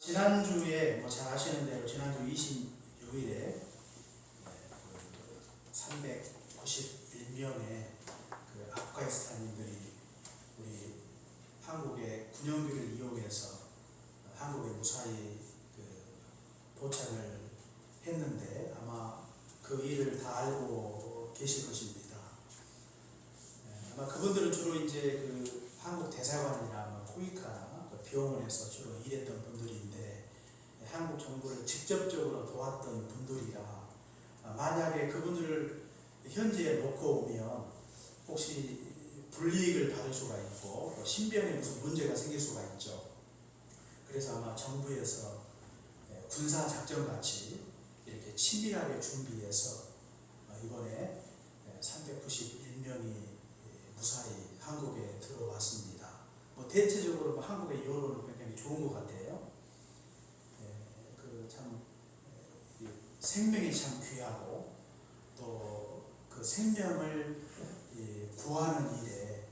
지난주에 잘 아시는 대로 지난주 26일에 391명의 아프가니스탄인들이 우리 한국의 군용기를 이용해서 한국에 무사히 도착을 했는데 아마 그 일을 다 알고 계실 것입니다. 아마 그분들은 주로 이제 한국 대사관이나 코이카나 병원에서 주로 일했던 분들인데 한국 정부를 직접적으로 도왔던 분들이라 만약에 그분들을 현지에 놓고 오면 혹시 불이익을 받을 수가 있고 신변에 무슨 문제가 생길 수가 있죠. 그래서 아마 정부에서 군사작전같이 이렇게 치밀하게 준비해서 이번에 391명이 무사히 한국에 들어왔습니다. 대체적으로 한국의 여론은 굉장히 좋은 것 같아요. 참 생명이 참 귀하고 또 그 생명을 구하는 일에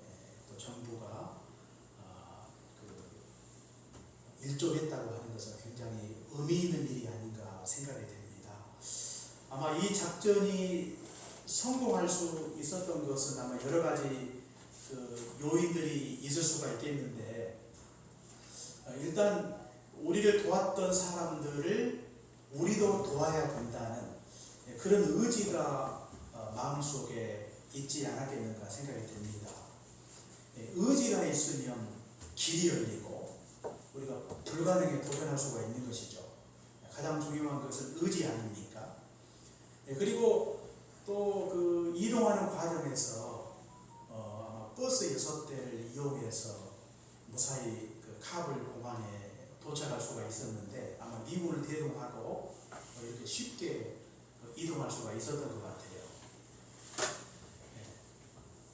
또 정부가 일조했다고 하는 것은 굉장히 의미 있는 일이 아닌가 생각이 됩니다. 아마 이 작전이 성공할 수 있었던 것은 아마 여러 가지 요인들이 있을 수가 있겠는데 일단 우리를 도왔던 사람들을 우리도 도와야 된다는 그런 의지가 마음속에 있지 않았겠는가 생각이 됩니다. 의지가 있으면 길이 열리고 우리가 불가능에 도전할 수가 있는 것이죠. 가장 중요한 것은 의지 아닙니까? 그리고 또 이동하는 과정에서 버스 6대를 이용해서 무사히 카불 공항에 도착할 수가 있었는데 아마 미군을 대동하고 이렇게 쉽게 이동할 수가 있었던 것 같아요.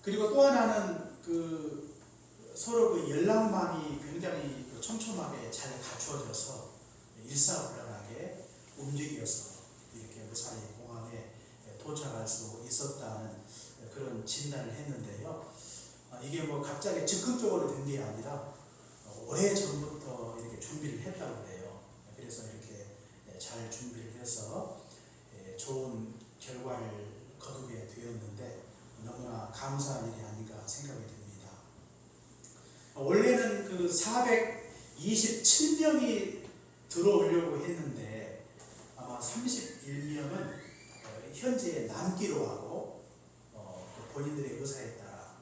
그리고 또 하나는 서로 연락망이 굉장히 촘촘하게 잘 갖추어져서 일사불란하게 움직여서 이렇게 무사히 공항에 도착할 수 있었다는 그런 진단을 했는데요. 이게 갑자기 즉흥적으로 된 게 아니라 오래전부터 이렇게 준비를 했다고 해요. 그래서 이렇게 잘 준비를 해서 좋은 결과를 거두게 되었는데 너무나 감사한 일이 아닌가 생각이 됩니다. 원래는 427명이 들어오려고 했는데 아마 31명은 현지에 남기로 하고 본인들의 의사에 따라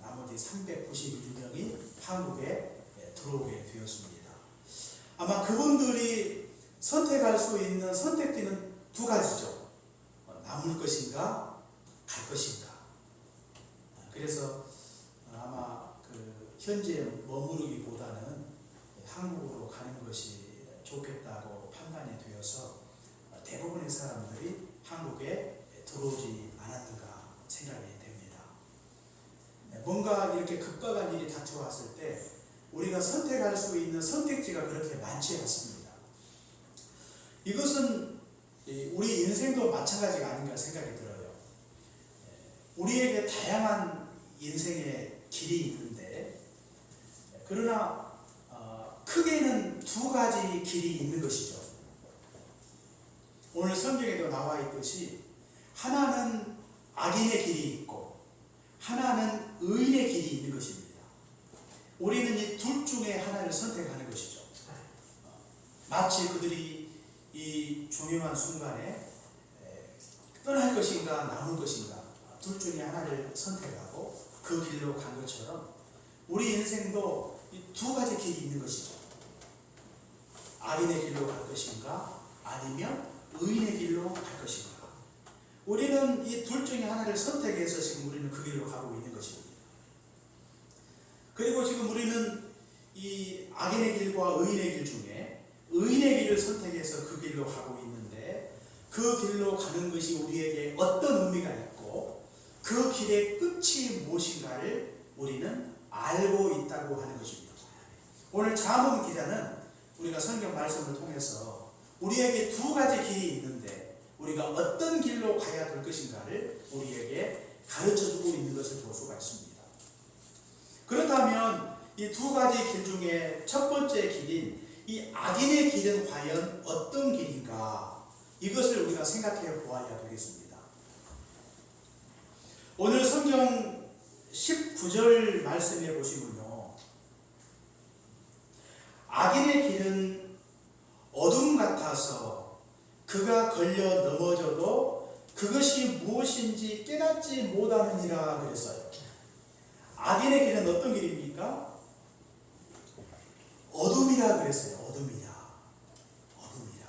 나머지 391명이 한국에 들어오게 되었습니다. 아마 그분들이 선택할 수 있는 선택지는 두 가지죠. 남을 것인가 갈 것인가. 그래서 아마 현지에 머무르기보다는 한국으로 가는 것이 좋겠다고 판단이 되어서 대부분의 사람들이 한국에 들어오지 않았는가 생각이 됩니다. 뭔가 이렇게 급박한 일이 닥쳐왔을 때 우리가 선택할 수 있는 선택지가 그렇게 많지 않습니다. 이것은 우리 인생도 마찬가지가 아닌가 생각이 들어요. 우리에게 다양한 인생의 길이 있는데 그러나 크게는 두 가지 길이 있는 것이죠. 오늘 성경에도 나와 있듯이 하나는 악인의 길이 있고 하나는 의인의 길이 있는 것입니다. 우리는 이 둘 중에 하나를 선택하는 것이죠. 마치 그들이 이 중요한 순간에 떠날 것인가 남을 것인가 둘 중에 하나를 선택하고 그 길로 간 것처럼 우리 인생도 이 두 가지 길이 있는 것이죠. 악인의 길로 갈 것인가 아니면 의인의 길로 갈 것인가. 우리는 이 둘 중에 하나를 선택해서 지금 우리는 그 길로 가고 있는 것입니다. 그리고 지금 우리는 이 악인의 길과 의인의 길 중에 의인의 길을 선택해서 그 길로 가고 있는데 그 길로 가는 것이 우리에게 어떤 의미가 있고 그 길의 끝이 무엇인가를 우리는 알고 있다고 하는 것입니다. 오늘 잠언 기자는 우리가 성경 말씀을 통해서 우리에게 두 가지 길이 있는데 우리가 어떤 길로 가야 될 것인가를 우리에게 가르쳐주고 있는 것을 볼 수가 있습니다. 그렇다면 이 두 가지 길 중에 첫 번째 길인 이 악인의 길은 과연 어떤 길인가? 이것을 우리가 생각해 보아야 되겠습니다. 오늘 성경 19절 말씀해 보시면요, 악인의 길은 어둠 같아서 그가 걸려 넘어져도 그것이 무엇인지 깨닫지 못하느니라 그랬어요. 악인의 길은 어떤 길입니까? 어둠이라 그랬어요. 어둠이라. 어둠이라.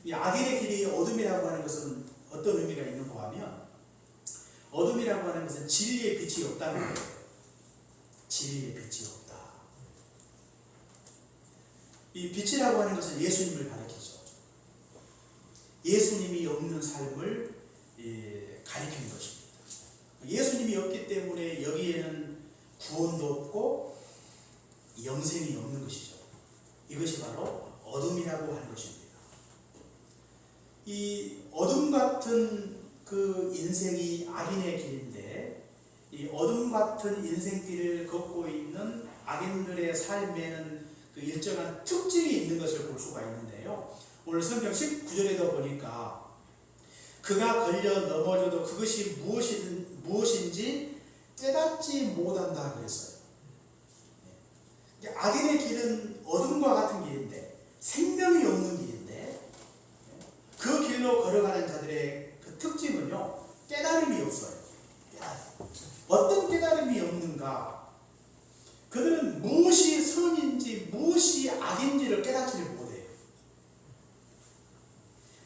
이 악인의 길이 어둠이라고 하는 것은 어떤 의미가 있는가 하면, 어둠이라고 하는 것은 진리의 빛이 없다는 거예요. 진리의 빛이 없다. 이 빛이라고 하는 것은 예수님을 가리키죠. 예수님이 없는 삶을 가리키는 것입니다. 예수님이 없기 때문에 여기에는 구원도 없고 영생이 없는 것이죠. 이것이 바로 어둠이라고 하는 것입니다. 이 어둠 같은 그 인생이 악인의 길인데, 이 어둠 같은 인생길을 걷고 있는 악인들의 삶에는 그 일정한 특징이 있는 것을 볼 수가 있는데요. 오늘 성경 19절에도 보니까 그가 걸려 넘어져도 그것이 무엇인지 깨닫지 못한다 그랬어요. 악인의 길은 어둠과 같은 길인데, 생명이 없는 길인데, 그 길로 걸어가는 자들의 그 특징은요, 깨달음이 없어요. 어떤 깨달음이 없는가? 그들은 무엇이 선인지 무엇이 악인지를 깨닫지를 못해요.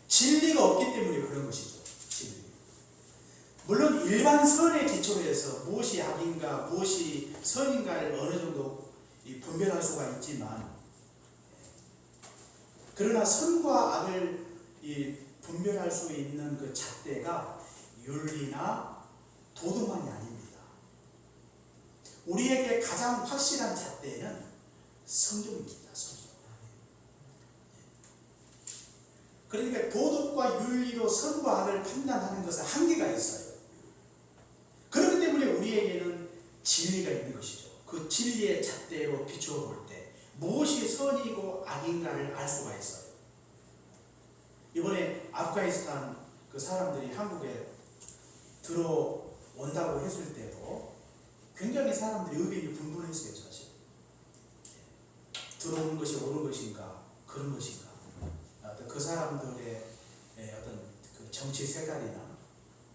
진리가 없기 때문에 그런 것이죠. 진리. 물론 일반 선의 기초로 해서 무엇이 악인가 무엇이 선인가를 어느 정도 분별할 수가 있지만, 그러나 선과 악을 분별할 수 있는 그 잣대가 윤리나 도덕만이 아닙니다. 우리에게 가장 확실한 잣대는 성경입니다. 성경. 그러니까 도덕과 윤리로 선과 악을 판단하는 것은 한계가 있어요. 그렇기 때문에 우리에게는 진리가 있는 것이죠. 그 진리의 잣대로 비추어 볼 때 무엇이 선이고 악인가를 알 수가 있어요. 이번에 아프가니스탄 그 사람들이 한국에 들어온다고 했을 때도 굉장히 사람들이 의견이 분분했어요. 사실 들어오는 것이 옳은 것인가 그런 것인가, 그 사람들의 어떤 그 정치 색깔이나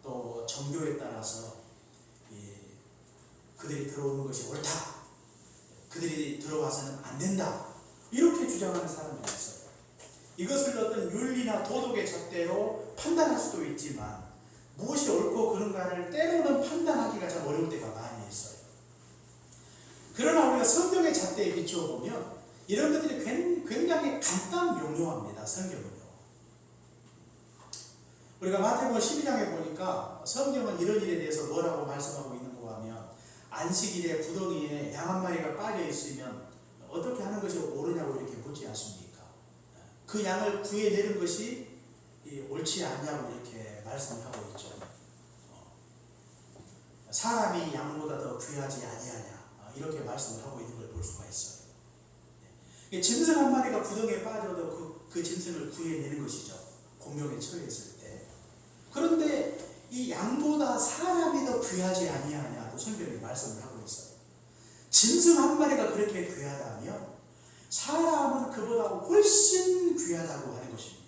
또 종교에 따라서 그들이 들어오는 것이 옳다, 그들이 들어와서는 안 된다, 이렇게 주장하는 사람들이 있어요. 이것을 어떤 윤리나 도덕의 잣대로 판단할 수도 있지만 무엇이 옳고 그른가를 때로는 판단하기가 참 어려울 때가 많이 있어요. 그러나 우리가 성경의 잣대에 비추어 보면 이런 것들이 굉장히 간단 명료합니다. 성경은요. 우리가 마태복음 12장에 보니까 성경은 이런 일에 대해서 뭐라고 말씀하고 있는가 하면, 안식일에 구덩이에 양 한 마리가 빠져 있으면 어떻게 하는 것이 옳으냐고 이렇게 묻지 않습니까? 그 양을 구해내는 것이 옳지 않냐고 이렇게 말씀을 하고 있죠. 사람이 양보다 더 귀하지 아니하냐, 이렇게 말씀을 하고 있는 걸 볼 수가 있어요. 짐승 한 마리가 구덩이에 빠져도 그 짐승을 구해내는 것이죠. 공경에 처해있을 때. 그런데 이 양보다 사람이 더 귀하지 아니하냐고 성경이 말씀을 하고 있어요. 짐승 한 마리가 그렇게 귀하다면 사람은 그보다 훨씬 귀하다고 하는 것입니다.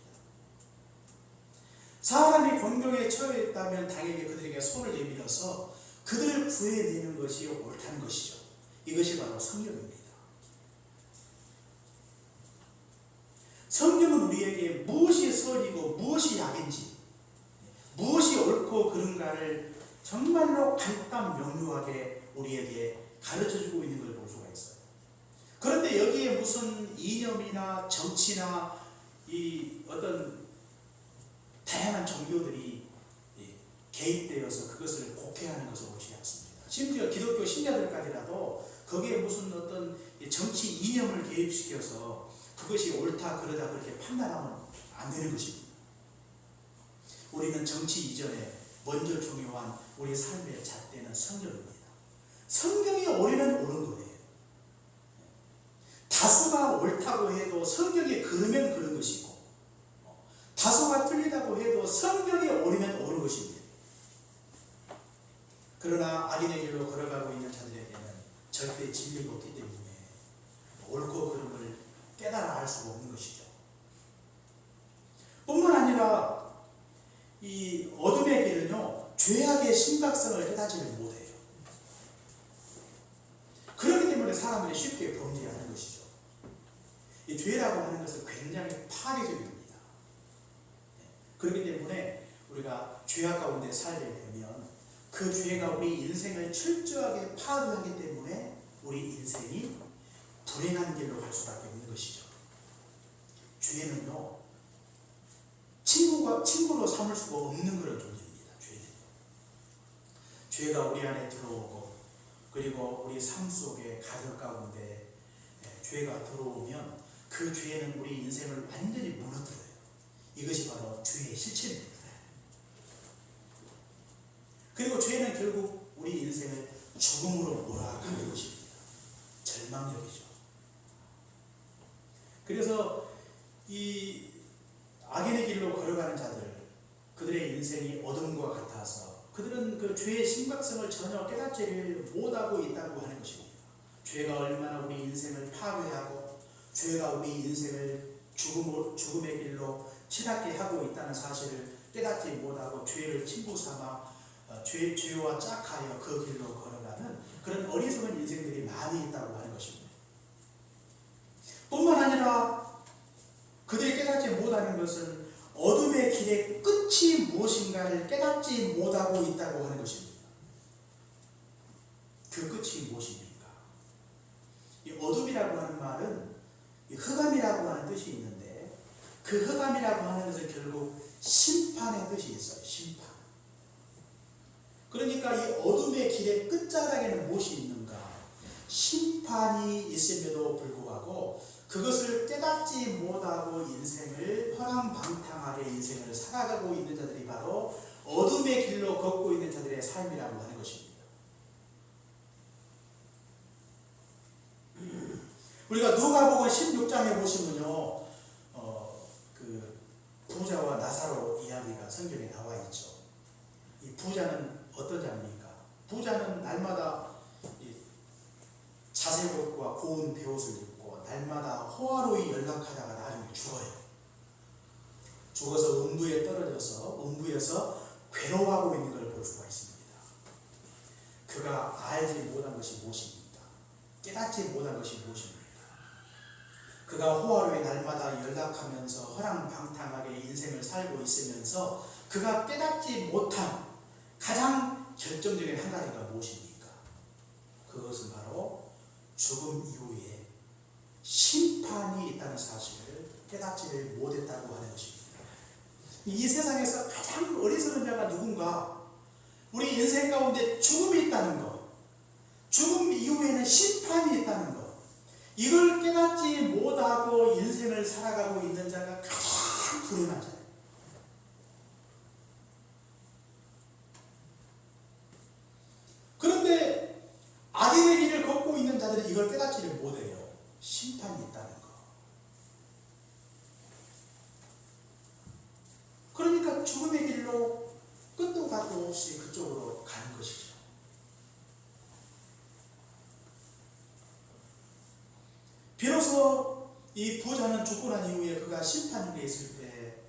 사람이 공경에 처해 있다면 당연히 그들에게 손을 내밀어서 그들을 구해내는 것이 옳다는 것이죠. 이것이 바로 성경입니다. 성경은 우리에게 무엇이 선이고 무엇이 악인지, 무엇이 옳고 그른가를 정말로 간단 명료하게 우리에게 가르쳐주고 있는 걸 볼 수가 있어요. 그런데 여기에 무슨 이념이나 정치나 이 어떤 다양한 종교들이 개입되어서 그것을 곡해하는 것을 보지 않습니다. 심지어 기독교 신자들까지라도 거기에 무슨 어떤 정치 이념을 개입시켜서 그것이 옳다 그러다 그렇게 판단하면 안 되는 것입니다. 우리는 정치 이전에 먼저 중요한 우리 삶의 잣대는 성경입니다. 성경이 옳으면 옳은 거예요. 다수가 다소가 옳다고 해도 성경에 그르면 그런 것이고, 다소가 틀리다고 해도 성경에 옳으면 옳은 것입니다. 그러나 악인의 길로 걸어가고 있는 자들에게는 절대 진리가 없기 때문에 옳고 그름을 깨달아 알 수가 없는 것이죠. 뿐만 아니라 이 어둠의 길은요, 죄악의 심각성을 깨닫지를 못해요. 그렇기 때문에 사람들이 쉽게 범죄하는 것이죠. 이 죄라고 하는 것은 굉장히 파괴적입니다. 그렇기 때문에 우리가 죄악 가운데 살게 되면 그 죄가 우리 인생을 철저하게 파괴하기 때문에 우리 인생이 불행한 길로 갈 수밖에 없는 것이죠. 죄는요, 친구로 삼을 수가 없는 그런 존재입니다. 죄가 우리 안에 들어오고, 그리고 우리 삶 속에 가정 가운데 죄가 들어오면 그 죄는 우리 인생을 완전히 무너뜨려요. 이것이 바로 죄의 실체입니다. 그리고 죄는 결국 우리 인생을 죽음으로 몰아가는 것입니다. 절망적이죠. 그래서 이 악인의 길로 걸어가는 자들, 그들의 인생이 어둠과 같아서 그들은 그 죄의 심각성을 전혀 깨닫지를 못하고 있다고 하는 것입니다. 죄가 얼마나 우리 인생을 파괴하고 죄가 우리 인생을 죽음의 길로 치닫게 하고 있다는 사실을 깨닫지 못하고 죄를 친구 삼아 죄와 짝하여 그 길로 걸어가는 그런 어리석은 인생들이 많이 있다고 하는 것입니다. 뿐만 아니라 그들이 깨닫지 못하는 것은 어둠의 길의 끝이 무엇인가를 깨닫지 못하고 있다고 하는 것입니다. 그 끝이 무엇입니까? 이 어둠이라고 하는 말은 흑암이라고 하는 뜻이 있는데, 그 흑암이라고 하는 것은 결국 심판의 뜻이 있어요. 심판. 그러니까 이 어둠의 길의 끝자락에는 무엇이 있는가? 심판이 있음에도 불구하고 그것을 깨닫지 못하고 인생을 허랑방탕하게 인생을 살아가고 있는 자들이 바로 어둠의 길로 걷고 있는 자들의 삶이라고 하는 것입니다. 우리가 누가복음 16장에 보시면요, 그 부자와 나사로 이야기가 성경에 나와 있죠. 이 부자는 어떤 자입니까? 부자는 날마다 자색 옷과 고운 베옷을 입고 날마다 호화로이 연락하다가 나중에 죽어요. 죽어서 음부에 떨어져서 음부에서 괴로워하고 있는 걸 볼 수가 있습니다. 그가 알지 못한 것이 무엇입니까? 깨닫지 못한 것이 무엇입니까? 그가 호화로이 날마다 연락하면서 허랑방탕하게 인생을 살고 있으면서 그가 깨닫지 못한 가장 결정적인 한 가지가 무엇입니까? 그것은 바로 죽음 이후에 심판이 있다는 사실을 깨닫지를 못했다고 하는 것입니다. 이 세상에서 가장 어리석은 자가 누군가? 우리 인생 가운데 죽음이 있다는 것, 죽음 이후에는 심판이 있다는 것, 이걸 깨닫지 못하고 인생을 살아가고 있는 자가 가장 불행한 자예요. 그런데 악인의 길을 걷고 있는 자들이 이걸 깨닫지를 못해요. 심판이 있다는 것. 그러니까 죽음의 길로 끝도 가도 없이 그쪽으로 가는 것이죠. 비로소 이 부자는 죽고 난 이후에 그가 심판에 있을 때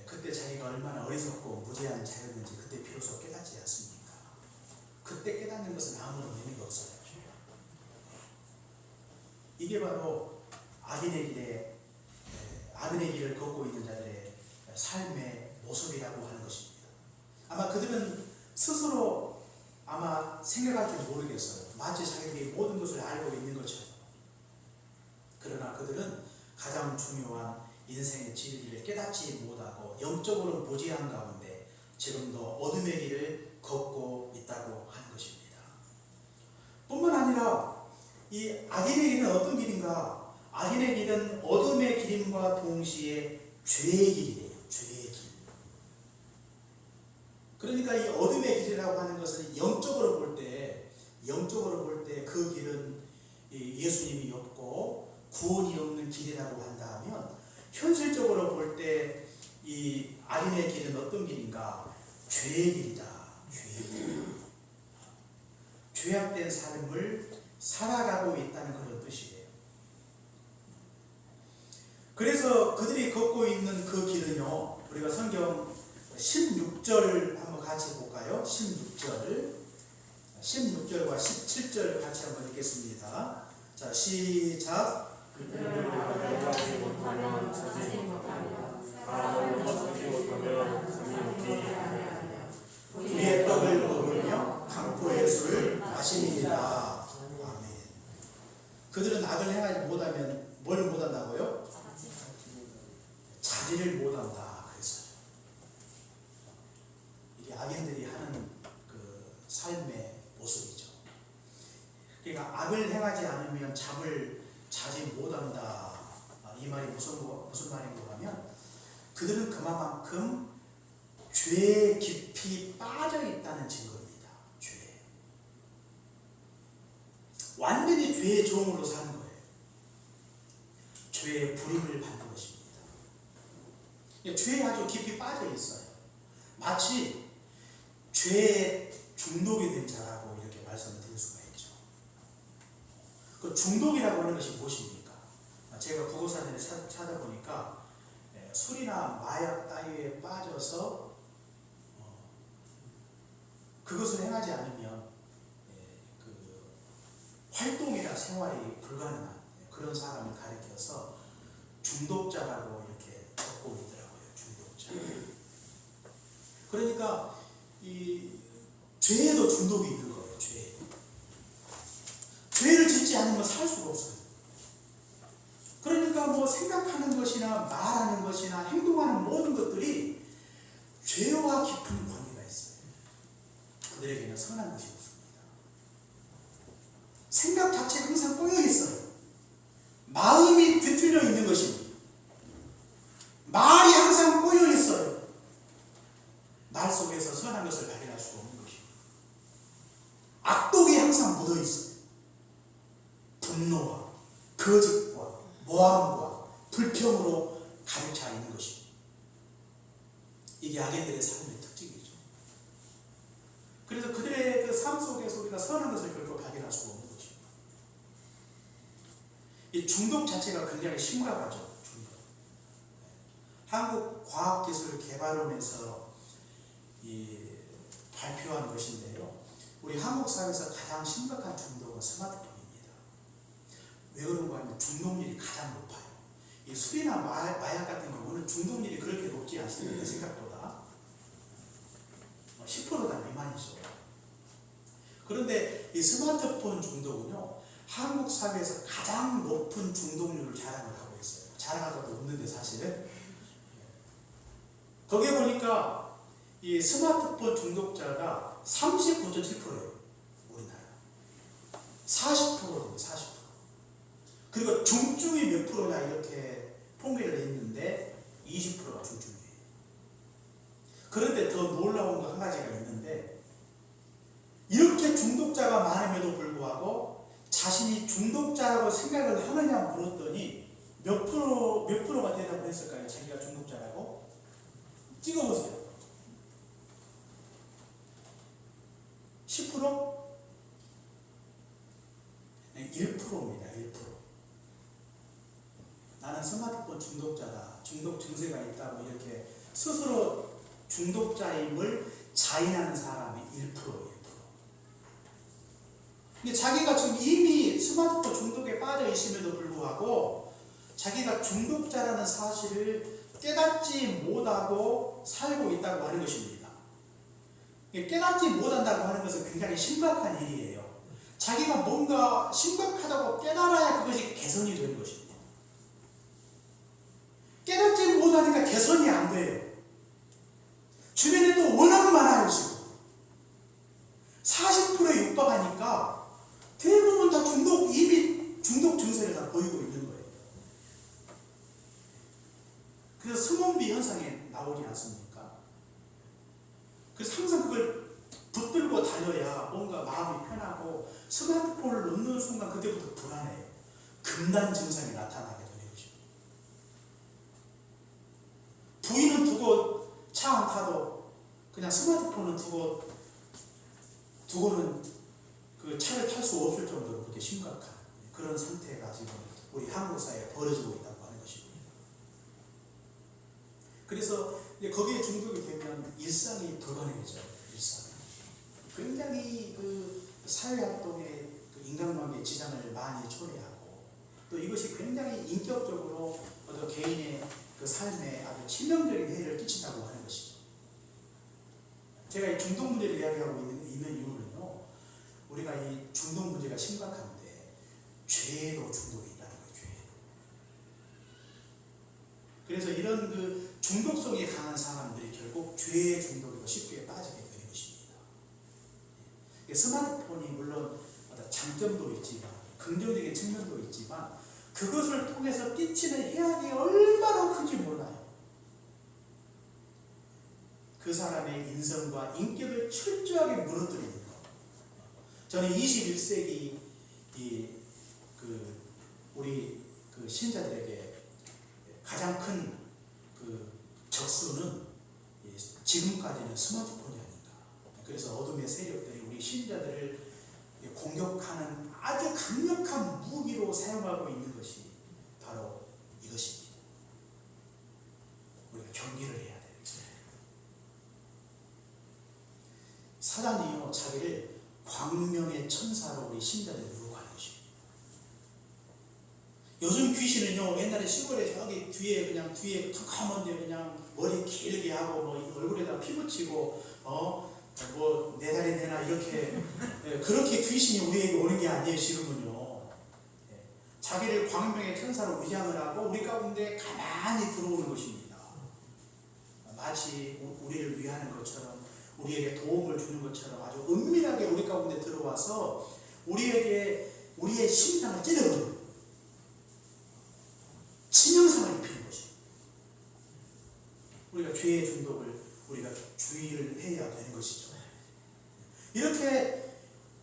그때 자기가 얼마나 어리석고 무지한 자였는지 그때 비로소 깨닫지 않습니까? 그때 깨닫는 것은 아무런 의미가 없어요. 이게 바로 악인의 길을 걷고 있는 자들의 삶의 모습이라고 하는 것입니다. 아마 그들은 스스로 아마 생각할 줄 모르겠어요. 마치 자기들이 모든 것을 알고 있는 것처럼. 그러나 그들은 가장 중요한 인생의 진리를 깨닫지 못하고 영적으로 무지한 가운데 지금도 어둠의 길을 걷고 있다고 하는 것입니다. 뿐만 아니라 이 악인의 길은 어떤 길인가? 악인의 길은 어둠의 길임과 동시에 죄의 길이에요. 죄의 길. 그러니까 이 어둠의 길이라고 하는 것은 영적으로 볼 때 그 길은 예수님이 없고 구원이 없는 길이라고 한다면 현실적으로 볼 때 이 악인의 길은 어떤 길인가? 죄의 길이다. 죄의 길. 죄악된 삶을 살아가고 있다는 그런 뜻이에요. 그래서 그들이 걷고 있는 그 길은요, 우리가 성경 16절 한번 같이 볼까요? 16절과 17절 같이 한번 읽겠습니다. 자, 시작. 그들을 받아들여지 못하면 찾지 못하며 사람을 찾지 못하면 찾지 아니하며 우리의 떡을 먹으며 강포의 술을 마시니라. 아멘. 그들은 악을 행하지 못하면 뭘 못한다고요? 자리를 못한다. 그랬어요. 이게 악인들이 하는 그 삶의 모습이죠. 그러니까 악을 행하지 않으면 잠을 자지 못한다. 이 말이 무슨 말인가 하면 그들은 그만큼 죄에 깊이 빠져 있다는 증거입니다. 죄. 완전히 죄의 종으로 사는 거예요. 죄의 불임을 받는 것입니다. 죄에 아주 깊이 빠져 있어요. 마치 죄에 중독이 된 자라고 이렇게 말씀을 드릴 수가 있죠. 그 중독이라고 하는 것이 무엇입니까? 제가 국어사전에 찾아보니까 술이나 마약 따위에 빠져서 그것을 행하지 않으면 그 활동이나 생활이 불가능한 그런 사람을 가리켜서 중독자라고 이렇게 적고 있더라고요. 중독자. 그러니까 이 죄에도 중독이 있는 거예요. 죄를 짓지 않으면 살 수가 없어요. 그러니까 뭐 생각하는 것이나 말하는 것이나 행동하는 모든 것들이 죄와 깊은 관계가 있어요. 그들에게는 선한 것이 없습니다. 생각 자체가 항상 꼬여 있어요. 마음이 뒤틀려 있는 것입니다. 말이 항상 꼬여 있어요. 말 속에서 선한 것을 발견할 수가 없는 것입니다. 악독이 항상 묻어 있어요. 분노와 거짓과 모함과 불평으로 가득 차 있는 것입니다. 이게 악인들의 삶의 특징이죠. 그래서 그들의 그 삶 속에서 우리가 선한 것을 결코 발견할 수가 없는 것입니다. 이 중독 자체가 굉장히 심각하죠. 중독. 한국과학기술개발원에서 발표한 것인데요. 우리 한국 사회에서 가장 심각한 중독은 스마트폰입니다. 왜 그런가 하면 중독률이 가장 높아요. 이 술이나 마약 같은 경우는 중독률이 그렇게 높지 않습니다. 생각보다 10%가 미만이죠. 그런데 이 스마트폰 중독은요, 한국 사회에서 가장 높은 중독률을 자랑을 하고 있어요. 자랑할 것도 없는데 사실은. 거기에 보니까 이 스마트폰 중독자가 39.7%예요. 우리나라 40%입니다. 40%. 그리고 중증이 몇 프로냐 이렇게 통계를 했는데 20%가 중증이에요. 그런데 더 놀라운 거 한 가지가 있는데, 이렇게 중독자가 많음에도 불구하고 자신이 중독자라고 생각을 하느냐 물었더니 몇 프로가 대답을 했을까요? 자기가 중독자라고? 찍어보세요. 10%? 네, 1%입니다. 1%. 나는 스마트폰 중독자다, 중독 증세가 있다고 이렇게 스스로 중독자임을 자인하는 사람이 1%예요. 근데 자기가 지금 이미 스마트폰 중독에 빠져 있음에도 불구하고 자기가 중독자라는 사실을 깨닫지 못하고 살고 있다고 하는 것입니다. 깨닫지 못한다고 하는 것은 굉장히 심각한 일이에요. 자기가 뭔가 심각하다고 깨달아야 그것이 개선이 되는 것입니다. 깨닫지 못하니까 개선이 안 돼요. 주변에 또 워낙 많아요. 지금 40%에 육박하니까 대부분 다 이미 중독 증세를 다 보이고 있는 거예요. 그래서 스몬비 현상에 나오지 않습니까? 그래서 항상 그걸 붙들고 다녀야 뭔가 마음이 편하고, 스마트폰을 놓는 순간 그때부터 불안해요. 그 금단 증상이 나타나게 되는 것입니다. 부인은 두고 차 안 타도 그냥 스마트폰은 두고는 그 차를 탈 수 없을 정도로 그렇게 심각한 그런 상태가 지금 우리 한국 사회에 벌어지고 있다고 하는 것이고요. 그래서 이제 거기에 중독이 되면 일상이 불가능해져요. 일상. 굉장히 그 사회 활동에 그 인간관계에 지장을 많이 초래하고 또 이것이 굉장히 인격적으로 어떤 개인의 그 삶에 아주 치명적인 해를 끼친다고 하는 것이죠. 제가 이 중독 문제를 이야기하고 있는 이유는요, 우리가 이 중독 문제가 심각한데 죄에도 중독이 있다는 거예요. 죄에도. 그래서 이런 그 중독성이 강한 사람들이 결국 죄의 중독으로 쉽게 빠지게 되는 것입니다. 스마트폰이 물론 장점도 있지만 긍정적인 측면도 있지만 그것을 통해서 끼치는 해악이 얼마나 큰지 몰라요. 그 사람의 인성과 인격을 철저하게 무너뜨리는 것. 저는 21세기 우리 그 신자들에게 가장 큰 그 적수는 지금까지는 스마트폰이 아닌가. 그래서 어둠의 세력들이 우리 신자들을 공격하는 아주 강력한 무기로 사용하고 있는 것이 바로 이것입니다. 우리가 경계를 해야 돼요. 사단이요, 자기를 광명의 천사로 우리 신자들을 유혹하는 것입니다. 요즘 귀신은요, 옛날에 시골에 저기 뒤에 턱하면데 그냥 머리 길게 하고 뭐 얼굴에다 피 붙이고 뭐 내 다리 내나 이렇게 그렇게 귀신이 우리에게 오는 게 아니에요. 지금은요, 자기를 광명의 천사로 위장을 하고 우리 가운데 가만히 들어오는 것입니다. 마치 우리를 위하는 것처럼, 우리에게 도움을 주는 것처럼 아주 은밀하게 우리 가운데 들어와서 우리의 심장을 찌르는 치명상을 입히는 것입니다. 우리가 죄의 중독을 우리가 주의를 해야 되는 것이죠. 이렇게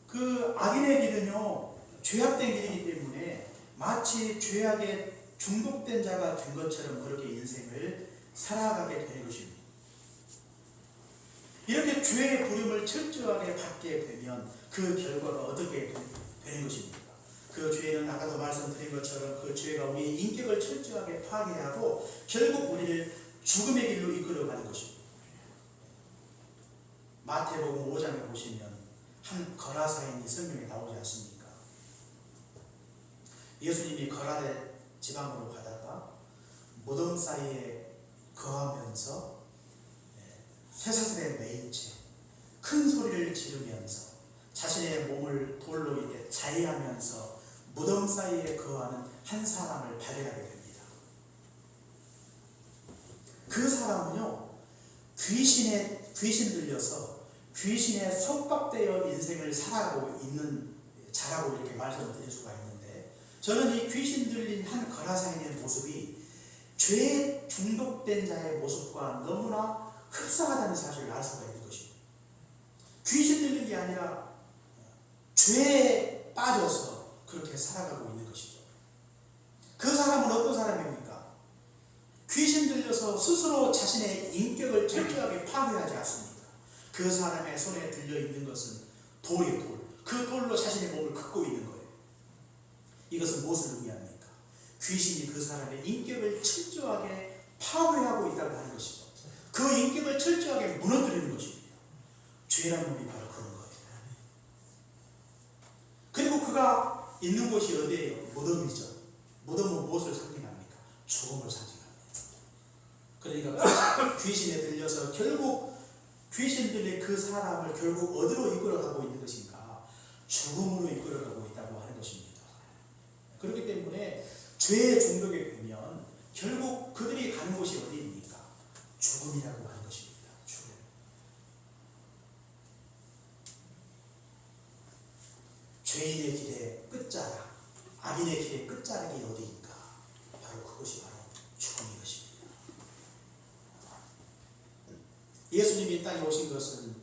그 악인의 길은요, 죄악된 길이기 때문에 마치 죄악에 중독된 자가 된 것처럼 그렇게 인생을 살아가게 되는 것입니다. 이렇게 죄의 부름을 철저하게 받게 되면 그 결과가 어떻게 되는 것입니까? 그 죄는 아까도 말씀드린 것처럼 그 죄가 우리의 인격을 철저하게 파괴하고 결국 우리를 죽음의 길로 이끌어가는 것입니다. 마태복음 5장에 보시면 한 거라사인이 설명에 나오지 않습니까? 예수님이 거라데 지방으로 가다가 무덤 사이에 거하면서 쇠사슬에 매인 채 큰 소리를 지르면서 자신의 몸을 돌로 이렇게 자해하면서 무덤 사이에 거하는 한 사람을 발견하게 됩니다. 그 사람은요, 귀신 들려서 귀신에 속박되어 인생을 살아가고 있는 자라고 이렇게 말씀을 드릴 수가 있는데, 저는 이 귀신 들린 한 거라사인의 모습이 죄에 중독된 자의 모습과 너무나 흡사하다는 사실을 알 수가 있는 것입니다. 귀신 들린 게 아니라 죄에 빠져서 그렇게 살아가고 있는 것이죠. 그 사람은 어떤 사람입니까? 귀신 들려서 스스로 자신의 인격을 철저하게 파괴하지 않습니까? 그 사람의 손에 들려있는 것은 돌이에요, 돌. 그 돌로 자신의 몸을 긋고 있는 거예요. 이것은 무엇을 의미합니까? 귀신이 그 사람의 인격을 철저하게 파괴하고 있다고 하는 것이죠. 그 인격을 철저하게 무너뜨리는 것입니다. 죄라는 놈이 바로 그런 거예요. 그리고 그가 있는 곳이 어디예요? 무덤이죠. 무덤은 무엇을 상징합니까? 죽음을 상징합니다. 그러니까 귀신에 들려서 결국 귀신들이 그 사람을 결국 어디로 이끌어가고 있는 것인가? 죽음으로 이끌어가고 있다고 하는 것입니다. 그렇기 때문에 죄의 중독에 되면 결국 그들이 가는 곳이 어디입니까? 죽음이라고 하는 것입니다. 죽음. 죄인의 길의 끝자락, 악인의 길의 끝자락이 어디인가? 바로 그것이 바로 죽음인 것입니다. 예수님이 이 땅에 오신 것은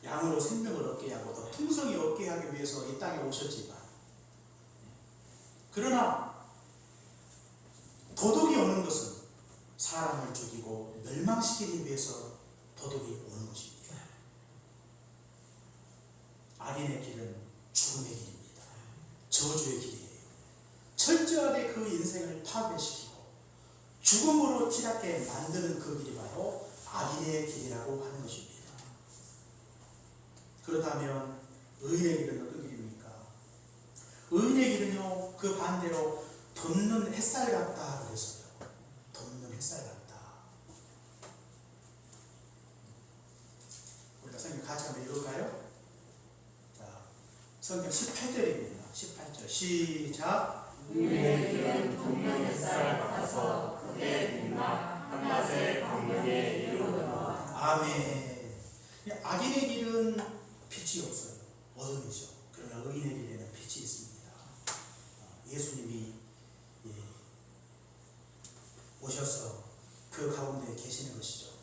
양으로 생명을 얻게 하고 또 풍성히 얻게 하기 위해서 이 땅에 오셨지만, 그러나 사람을 죽이고 멸망시키기 위해서 도둑이 오는 것입니다. 악인의 길은 죽음의 길입니다. 저주의 길이에요. 철저하게 그 인생을 파괴시키고 죽음으로 치닫게 만드는 그 길이 바로 악인의 길이라고 하는 것입니다. 그렇다면 의인의 길은 어떤 길입니까? 의인의 길은요, 그 반대로 돋는 햇살 같다 그랬어요. 돋는 햇살 같다. 우리가 성경 같이 한번 읽을까요? 자, 성경 18절입니다. 18절 시작. 의인의 길은 돋는 햇살 같아서 크게 빛나 한낮의 광명에 이르노라. 아멘. 악인의 길은 빛이 없어요. 어둠이죠. 그러나 의인의 길에는 빛이 있습니다. 예수님이 오셔서 그 가운데 계시는 것이죠.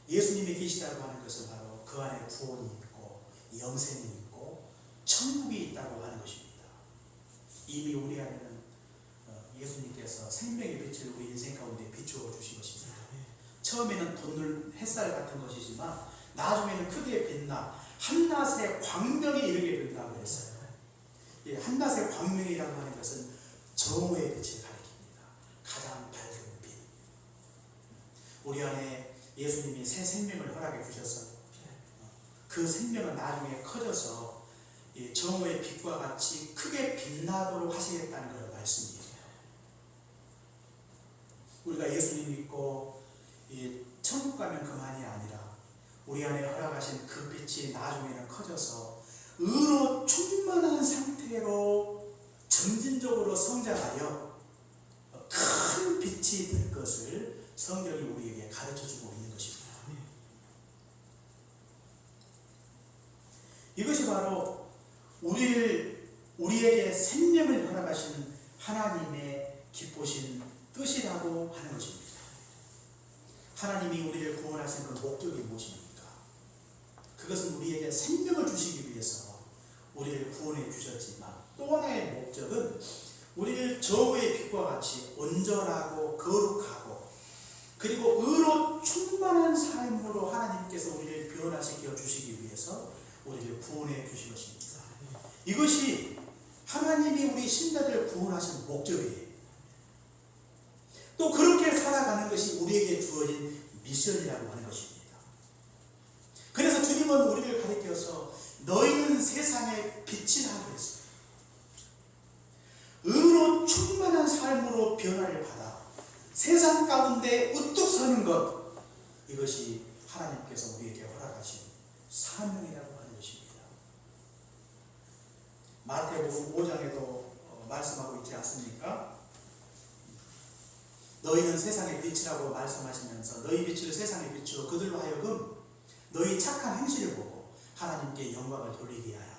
예수님이 계시다고 하는 것은 바로 그 안에 구원이 있고 영생이 있고 천국이 있다고 하는 것입니다. 이미 우리 안에는 예수님께서 생명의 빛을 우리 인생 가운데 비추어 주신 것입니다. 처음에는 돋는 햇살 같은 것이지만 나중에는 크게 빛나 한낮의 광명에 이르게 된다고 했어요. 한낮의 광명이라고 하는 것은 정오의 빛을 가리킵니다. 가장 밝은 빛. 우리 안에 예수님이 새 생명을 허락해 주셔서 그 생명은 나중에 커져서 정오의 빛과 같이 크게 빛나도록 하시겠다는 그런 말씀이에요. 우리가 예수님 믿고 천국 가면 그만이 아니라 우리 안에 허락하신 그 빛이 나중에는 커져서 의로 충만한 상태로 점진적으로 성장하여 큰 빛이 될 것을 성경이 우리에게 가르쳐주고 있는 것입니다. 이것이 바로 우리에게 생명을 허락하신 하나님의 기쁘신 뜻이라고 하는 것입니다. 하나님이 우리를 구원하신 그 목적이 무엇입니까? 그것은 우리에게 생명을 주시기 위해서 우리를 구원해 주셨지만 또 하나의 목적은 우리를 저의 빛과 같이 온전하고 거룩하고 그리고 의로 충만한 삶으로 하나님께서 우리를 변화시켜 주시기 위해서 우리를 구원해 주신 것입니다. 이것이 하나님이 우리 신자들을 구원하신 목적이에요. 또 그렇게 살아가는 것이 우리에게 주어진 미션이라고 하는 것입니다. 그래서 주님은 우리를 가리켜서 너희는 세상의 빛이라고 그랬어요. 의로 충만한 삶으로 변화를 받아 세상 가운데 우뚝 서는 것, 이것이 하나님께서 우리에게 허락하신 사명이라고 하는 것입니다. 마태복음 5장에도 말씀하고 있지 않습니까? 너희는 세상의 빛이라고 말씀하시면서 너희 빛을 세상에 비추어 그들로 하여금 너희 착한 행실을 보고 하나님께 영광을 돌리게 하여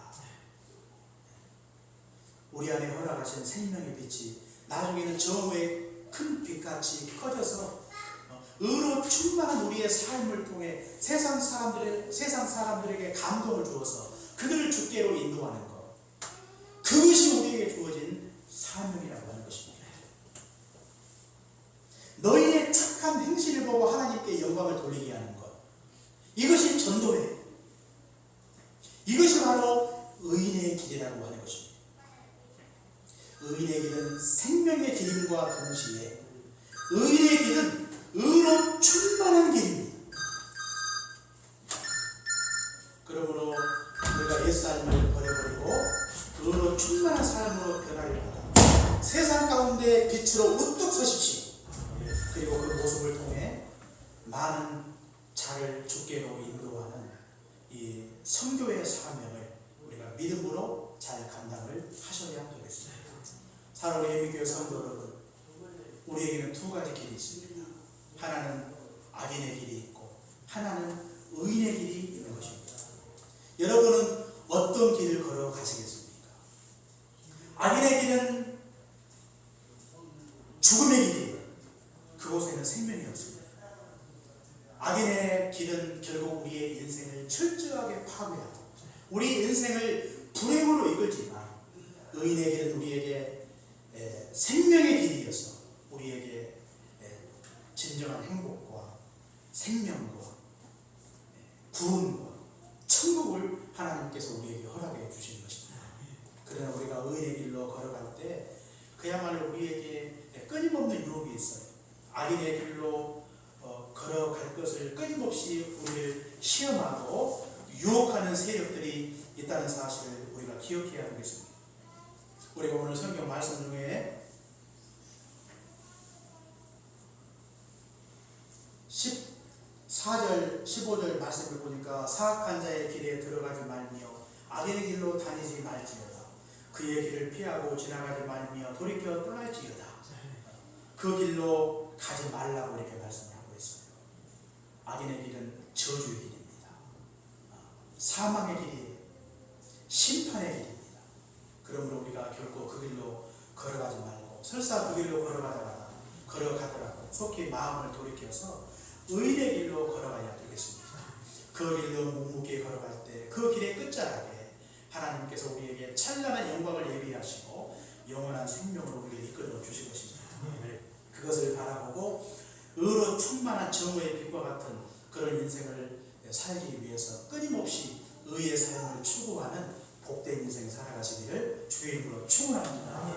우리 안에 허락하신 생명의 빛이 나중에는 정오의 큰 빛같이 커져서 의로 충만한 우리의 삶을 통해 세상 사람들에게 감동을 주어서 그들을 주께로 인도하는 것, 그것이 우리에게 주어진 사명이라고 하는 것입니다. 너희의 착한 행실을 보고 하나님께 영광을 돌리게 하는 것, 이것이 전도예요. 이것이 바로 의인의 길이라고 하는 것입니다. 의인의 길은 생명의 길임과 동시에 의인의 길은 의로 충만한 길입니다. 그러므로 우리가 옛삶을 버려버리고 의로 충만한 삶으로 변화를 받아 세상 가운데 빛으로 우뚝 서십시오. 그리고 그 모습을 통해 많은 자를 주께로 인도하는 이 선교의 사명을 우리가 믿음으로 잘 감당을 하셔야 되겠습니다. 사랑하는 예비교회 성도 여러분, 우리에게는 두 가지 길이 있습니다. 하나는 악인의 길이 있고 하나는 의인의 길이 있는 것입니다. 여러분은 어떤 길을 걸어가시겠습니까? 악인의 길은 죽음의 길이에요. 그곳에는 생명이 없습니다. 악인의 길은 결국 우리의 인생을 철저하게 파괴하고 우리 인생을 불행으로 이끌지만 의인의 길은 우리에게 생명의 길이어서 우리에게 진정 진정한 행복과 생명과 구원과 천국을 하나님께서 우리에게 허락해 주신 것입니다. 그러나 우리가 의의 길로 걸어갈 때 그야말로 우리에게 끊임없는 유혹이 있어요. 악인의 길로 걸어갈 것을 끊임없이 우리를 시험하고 유혹하는 세력들이 있다는 사실을 우리가 기억해야 되겠습니다. 우리가 오늘 성경 말씀 중에 14절, 15절 말씀을 보니까 사악한 자의 길에 들어가지 말며 악인의 길로 다니지 말지어다. 그의 길을 피하고 지나가지 말며 돌이켜 떠날지어다. 그 길로 가지 말라고 이렇게 말씀을 하고 있어요. 악인의 길은 저주의 길입니다. 사망의 길이에요. 심판의 길입니다. 그러므로 우리가 결코 그 길로 걸어가지 말고 설사 그 길로 걸어가더라도 속히 마음을 돌이켜서 의의 길로 걸어가야 되겠습니다. 그 길로 묵묵히 걸어갈 때 그 길의 끝자락에 하나님께서 우리에게 찬란한 영광을 예비하시고 영원한 생명으로 우리를 이끌어 주실 것입니다. 그것을 바라보고 의로 충만한 정의의 빛과 같은 그런 인생을 살기 위해서 끊임없이 의의 삶을 추구하는 복된 인생 살아가시기를 주의 이름으로 축원합니다.